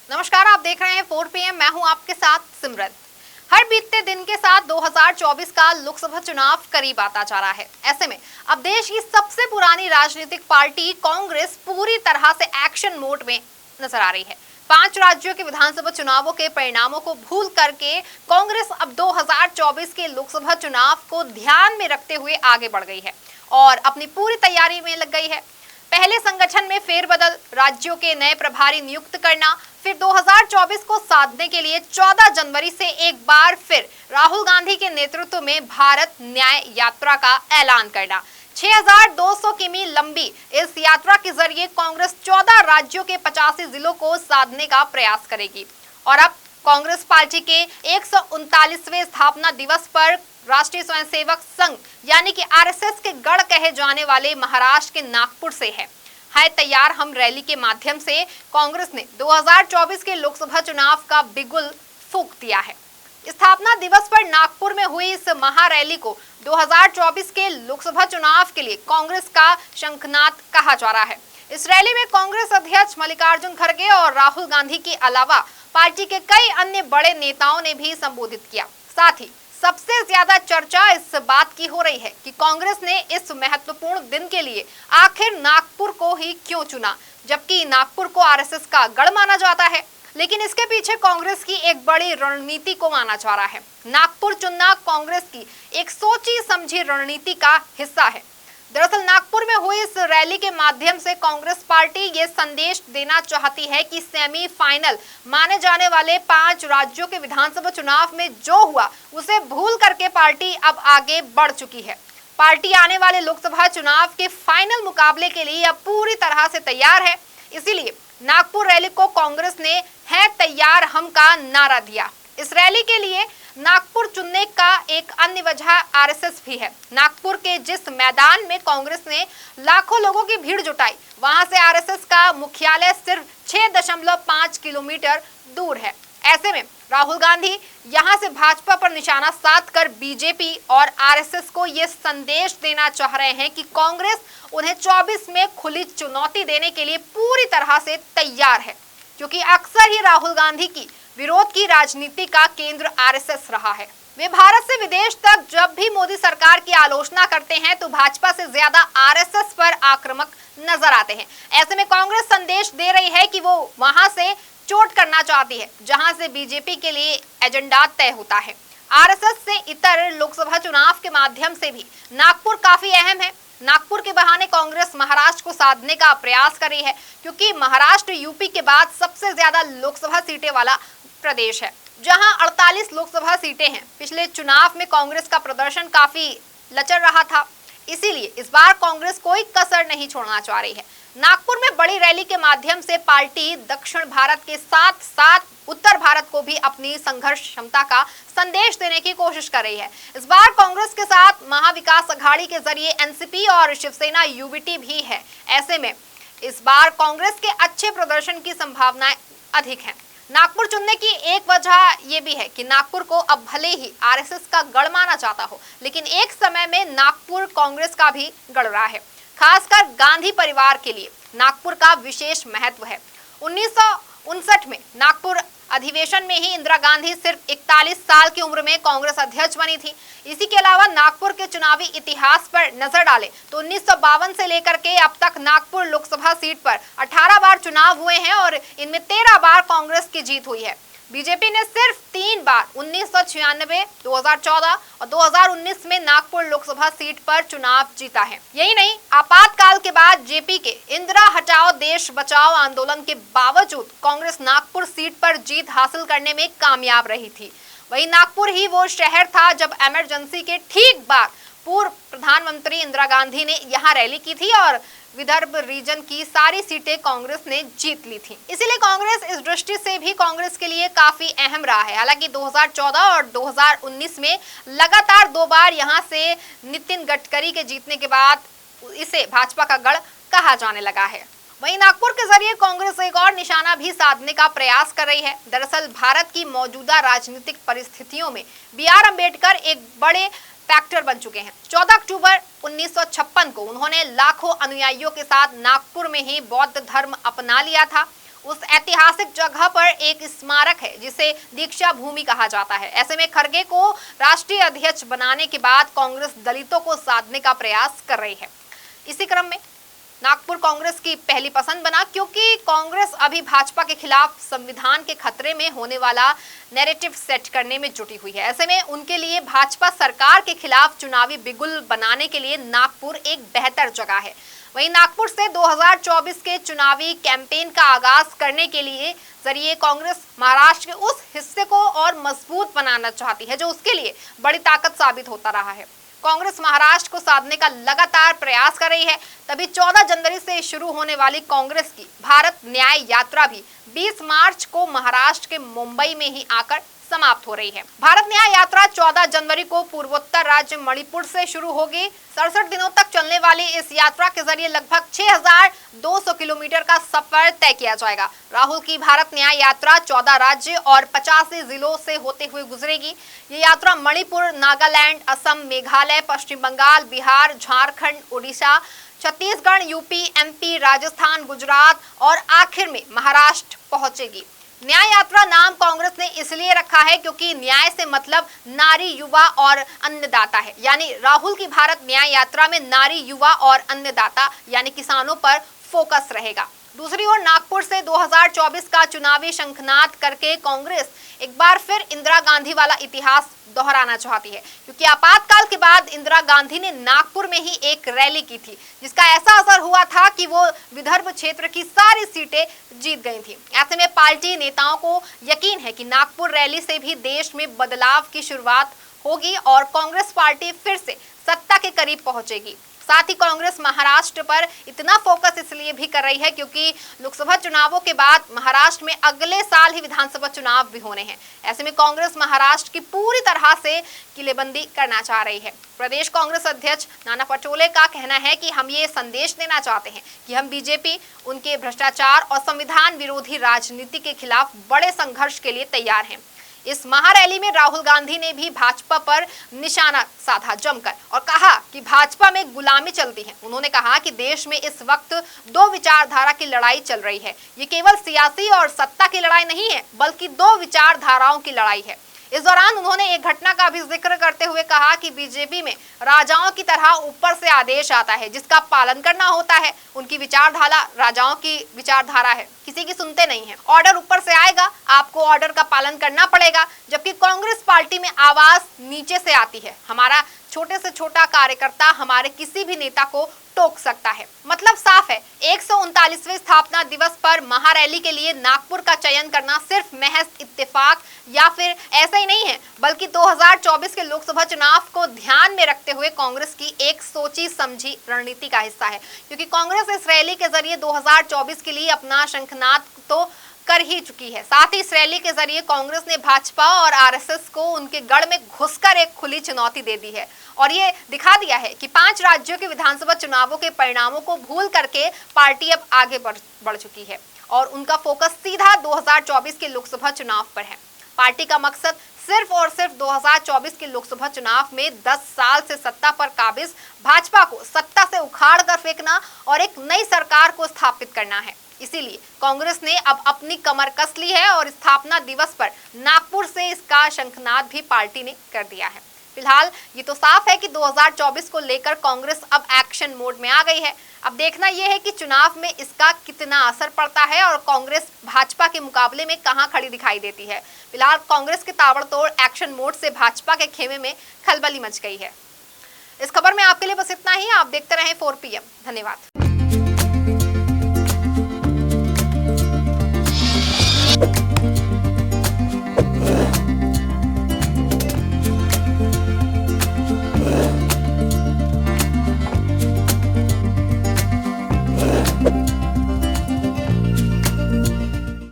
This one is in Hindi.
नमस्कार, आप देख रहे हैं 4 PM। मैं हूं आपके साथ सिमरन। हर बीतते दिन के साथ 2024 का लोकसभा चुनाव करीब आता जा रहा है। ऐसे में अब देश की सबसे पुरानी राजनीतिक पार्टी कांग्रेस पूरी तरह से एक्शन मोड में नजर आ रही है। 5 राज्यों के विधानसभा चुनावों के परिणामों को भूल करके कांग्रेस अब 2024 के लोकसभा चुनाव को ध्यान में रखते हुए आगे बढ़ गई है और अपनी पूरी तैयारी में लग गई है। पहले संगठन में फेरबदल, राज्यों के नए प्रभारी नियुक्त करना, फिर 2024 को साधने के लिए 14 जनवरी से एक बार फिर राहुल गांधी के नेतृत्व में भारत न्याय यात्रा का ऐलान करना। 6200 किमी लंबी इस यात्रा के जरिए कांग्रेस 14 राज्यों के 85 जिलों को साधने का प्रयास करेगी। और अब कांग्रेस पार्टी के 139वें स्थापना दिवस पर राष्ट्रीय स्वयंसेवक संघ यानी कि आरएसएस के गढ़ कहे जाने वाले महाराष्ट्र के नागपुर से है तैयार हम रैली के माध्यम से कांग्रेस ने 2024 के लोकसभा चुनाव का बिगुल फूंक दिया है। स्थापना दिवस पर नागपुर में हुई इस महारैली को 2024 के लोकसभा चुनाव के लिए कांग्रेस का शंखनाद कहा जा रहा है। इस रैली में कांग्रेस अध्यक्ष मल्लिकार्जुन खड़गे और राहुल गांधी के अलावा पार्टी के कई अन्य बड़े नेताओं ने भी संबोधित किया। साथ ही सबसे ज्यादा चर्चा इस बात की हो रही है कि कांग्रेस ने इस महत्वपूर्ण दिन के लिए आखिर नागपुर को ही क्यों चुना, जबकि नागपुर को आरएसएस का गढ़ माना जाता है। लेकिन इसके पीछे कांग्रेस की एक बड़ी रणनीति को माना जा रहा है। नागपुर चुनना कांग्रेस की एक सोची समझी रणनीति का हिस्सा है। दरअसल नागपुर में हुई इस रैली के माध्यम से कांग्रेस पार्टी ये संदेश देना चाहती है कि सेमीफाइनल माने जाने वाले 5 राज्यों के विधानसभा चुनाव में जो हुआ उसे भूल करके पार्टी अब आगे बढ़ चुकी है। पार्टी आने वाले लोकसभा चुनाव के फाइनल मुकाबले के लिए अब पूरी तरह से तैयार है। इसीलिए नागपुर रैली को कांग्रेस ने है तैयार हम का नारा दिया। इस रैली के लिए नागपुर चुनने का एक अन्य वजह आरएसएस भी है। नागपुर के जिस मैदान में कांग्रेस ने लाखों लोगों की भीड़ जुटाई, वहां से आरएसएस का मुख्यालय सिर्फ 6.5 किलोमीटर दूर है। ऐसे में राहुल गांधी यहां से भाजपा पर निशाना साधकर बीजेपी और आरएसएस को ये संदेश देना चाह रहे हैं कि कांग्रेस उन्हें 24 में खुली चुनौती देने के लिए पूरी तरह से तैयार है, क्योंकि अक्सर ही राहुल गांधी की विरोध की राजनीति का केंद्र आरएसएस रहा है। वे भारत से विदेश तक जब भी मोदी सरकार की आलोचना करते हैं तो भाजपा से ज्यादा आरएसएस पर आक्रामक नजर आते हैं। ऐसे में कांग्रेस संदेश दे रही है कि वो वहां से चोट करना चाहती है जहां से बीजेपी के लिए एजेंडा तय होता है। आरएसएस से इतर लोकसभा चुनाव के माध्यम से भी नागपुर काफी अहम है। नागपुर के बहाने कांग्रेस महाराष्ट्र को साधने का प्रयास कर रही है, क्योंकि महाराष्ट्र यूपी के बाद सबसे ज्यादा लोकसभा सीटें वाला प्रदेश है, जहां 48 लोकसभा सीटें हैं। पिछले चुनाव में कांग्रेस का प्रदर्शन काफी लचर रहा था, इसीलिए इस बार कांग्रेस कोई कसर नहीं छोड़ना चाह रही है। नागपुर में बड़ी रैली के माध्यम से पार्टी दक्षिण भारत के साथ साथ उत्तर भारत को भी अपनी संघर्ष क्षमता का संदेश देने की कोशिश कर रही है। इस बार कांग्रेस के साथ महाविकास अघाड़ी के जरिए एनसीपी और शिवसेना यूबीटी भी है। ऐसे में इस बार कांग्रेस के अच्छे प्रदर्शन की संभावनाएं अधिक हैं। नागपुर चुनने की एक वजह यह भी है कि नागपुर को अब भले ही आरएसएस का गढ़ माना जाता हो, लेकिन एक समय में नागपुर कांग्रेस का भी गढ़ रहा है। खासकर गांधी परिवार के लिए नागपुर का विशेष महत्व है। 1959 में नागपुर अधिवेशन में ही इंदिरा गांधी सिर्फ 41 साल की उम्र में कांग्रेस अध्यक्ष बनी थी। इसी के अलावा नागपुर के चुनावी इतिहास पर नजर डालें तो 1952 से लेकर के अब तक नागपुर लोकसभा सीट पर 18 बार चुनाव हुए हैं और इनमें 13 बार कांग्रेस की जीत हुई है। बीजेपी ने सिर्फ 3 बार 1996, 2014 और 2019 में नागपुर लोकसभा सीट पर चुनाव जीता है। यही नहीं, आपातकाल के बाद जेपी के इंदिरा हटाओ देश बचाओ आंदोलन के बावजूद कांग्रेस नागपुर सीट पर जीत हासिल करने में कामयाब रही थी। वही नागपुर ही वो शहर था जब इमरजेंसी के ठीक बाद पूर्व प्रधानमंत्री इंदिरा गांधी ने यहाँ रैली की थी और विदर्भ रीजन की सारी सीटें कांग्रेस ने जीत ली थी। इसीलिए कांग्रेस इस दृष्टि से भी कांग्रेस के लिए काफी अहम रहा है। हालांकि 2014 और 2019 में लगातार 2 बार यहां से नितिन गडकरी के जीतने के बाद इसे भाजपा का गढ़ कहा जाने लगा है। वहीं नागपुर के जरिए कांग्रेस एक और निशाना भी साधने का प्रयास कर रही है। दरअसल भारत की मौजूदा राजनीतिक परिस्थितियों में BR अम्बेडकर एक बड़े फैक्टर बन चुके हैं। 14 अक्टूबर 1956 को उन्होंने लाखों अनुयायियों के साथ नागपुर में ही बौद्ध धर्म अपना लिया था। उस ऐतिहासिक जगह पर एक स्मारक है जिसे दीक्षा भूमि कहा जाता है। ऐसे में खड़गे को राष्ट्रीय अध्यक्ष बनाने के बाद कांग्रेस दलितों को साधने का प्रयास कर रही है। इसी क्रम में नागपुर कांग्रेस की पहली पसंद बना, क्योंकि कांग्रेस अभी भाजपा के खिलाफ संविधान के खतरे में होने वाला नैरेटिव सेट करने में जुटी हुई है। ऐसे में उनके लिए भाजपा सरकार के खिलाफ चुनावी बिगुल बनाने के लिए नागपुर एक बेहतर जगह है। वहीं नागपुर से 2024 के चुनावी कैंपेन का आगाज करने के लिए जरिए कांग्रेस महाराष्ट्र के उस हिस्से को और मजबूत बनाना चाहती है जो उसके लिए बड़ी ताकत साबित होता रहा है। कांग्रेस महाराष्ट्र को साधने का लगातार प्रयास कर रही है। तभी 14 जनवरी से शुरू होने वाली कांग्रेस की भारत न्याय यात्रा भी 20 मार्च को महाराष्ट्र के मुंबई में ही आकर समाप्त हो रही है। भारत न्याय यात्रा 14 जनवरी को पूर्वोत्तर राज्य मणिपुर से शुरू होगी। 67 दिनों तक चलने वाली इस यात्रा के जरिए लगभग 6200 किलोमीटर का सफर तय किया जाएगा। राहुल की भारत न्याय यात्रा 14 राज्य और 85 जिलों से होते हुए गुजरेगी। ये यात्रा मणिपुर, नागालैंड, असम, मेघालय, पश्चिम बंगाल, बिहार, झारखंड, उड़ीसा, छत्तीसगढ़, यूपी, एमपी, राजस्थान, गुजरात और आखिर में महाराष्ट्र पहुंचेगी। न्याय यात्रा नाम कांग्रेस ने इसलिए रखा है क्योंकि न्याय से मतलब नारी, युवा और अन्नदाता है। यानी राहुल की भारत न्याय यात्रा में नारी, युवा और अन्नदाता यानी किसानों पर फोकस रहेगा। दूसरी ओर नागपुर से 2024 का चुनावी शंखनाद करके कांग्रेस एक बार फिर इंदिरा गांधी वाला इतिहास दोहराना चाहती है, क्योंकि आपातकाल के बाद इंदिरा गांधी ने नागपुर में ही एक रैली की थी जिसका ऐसा असर हुआ था कि वो विदर्भ क्षेत्र की सारी सीटें जीत गई थी। ऐसे में पार्टी नेताओं को यकीन है कि नागपुर रैली से भी देश में बदलाव की शुरुआत होगी और कांग्रेस पार्टी फिर से सत्ता के करीब पहुंचेगी। साथ ही कांग्रेस महाराष्ट्र पर इतना फोकस इसलिए भी कर रही है क्योंकि लोकसभा चुनावों के बाद महाराष्ट्र में अगले साल ही विधानसभा चुनाव भी होने हैं। ऐसे में कांग्रेस महाराष्ट्र की पूरी तरह से किलेबंदी करना चाह रही है। प्रदेश कांग्रेस अध्यक्ष नाना पटोले का कहना है कि हम ये संदेश देना चाहते हैं कि हम बीजेपी, उनके भ्रष्टाचार और संविधान विरोधी राजनीति के खिलाफ बड़े संघर्ष के लिए तैयार हैं। इस महारैली में राहुल गांधी ने भी भाजपा पर निशाना साधा जमकर और कहा कि भाजपा में गुलामी चलती है। उन्होंने कहा कि देश में इस वक्त दो विचारधारा की लड़ाई चल रही है। ये केवल सियासी और सत्ता की लड़ाई नहीं है, बल्कि दो विचारधाराओं की लड़ाई है। इस दौरान उन्होंने एक घटना का भी जिक्र करते हुए कहा कि बीजेपी में राजाओं की तरह ऊपर से आदेश आता है जिसका पालन करना होता है। उनकी विचारधारा राजाओं की विचारधारा है, किसी की सुनते नहीं है। ऑर्डर ऊपर से आएगा, आपको ऑर्डर का पालन करना पड़ेगा। जबकि कांग्रेस पार्टी में आवाज नीचे से आती है। हमारा छोटे से छोटा कार्यकर्ता हमारे किसी भी नेता को टोक सकता है। मतलब साफ है, 139वें स्थापना दिवस पर महारैली के लिए नागपुर का चयन करना सिर्फ महज इत्तेफाक या फिर ऐसा ही नहीं है, बल्कि 2024 के लोकसभा चुनाव को ध्यान में रखते हुए कांग्रेस की एक सोची समझी रणनीति का हिस्सा है। क्योंकि कांग्रेस इस रैली के जरिए 2024 के लिए अपना शंखनाद तो कर ही चुकी है। साथ ही इस रैली के जरिए कांग्रेस ने भाजपा और आरएसएस को उनके गढ़ में घुसकर एक खुली चुनौती दे दी है और ये दिखा दिया है कि 5 राज्यों के विधानसभा चुनावों के परिणामों को भूल करके पार्टी अब आगे बढ़ चुकी है और उनका फोकस सीधा 2024 के लोकसभा चुनाव पर है। पार्टी का मकसद सिर्फ और सिर्फ 2024 के लोकसभा चुनाव में 10 साल से सत्ता पर काबिज भाजपा को सत्ता से उखाड़ कर फेंकना और एक नई सरकार को स्थापित करना है। इसीलिए कांग्रेस ने अब अपनी कमर कस ली है और स्थापना दिवस पर नागपुर से इसका शंखनाद भी पार्टी ने कर दिया है। फिलहाल ये तो साफ है कि 2024 को लेकर कांग्रेस अब एक्शन मोड में आ गई है। अब देखना यह है कि चुनाव में इसका कितना असर पड़ता है और कांग्रेस भाजपा के मुकाबले में कहां खड़ी दिखाई देती है। फिलहाल कांग्रेस के ताबड़तोड़ एक्शन मोड से भाजपा के खेमे में खलबली मच गई है। इस खबर में आपके लिए बस इतना ही। आप देखते रहें 4 PM। धन्यवाद।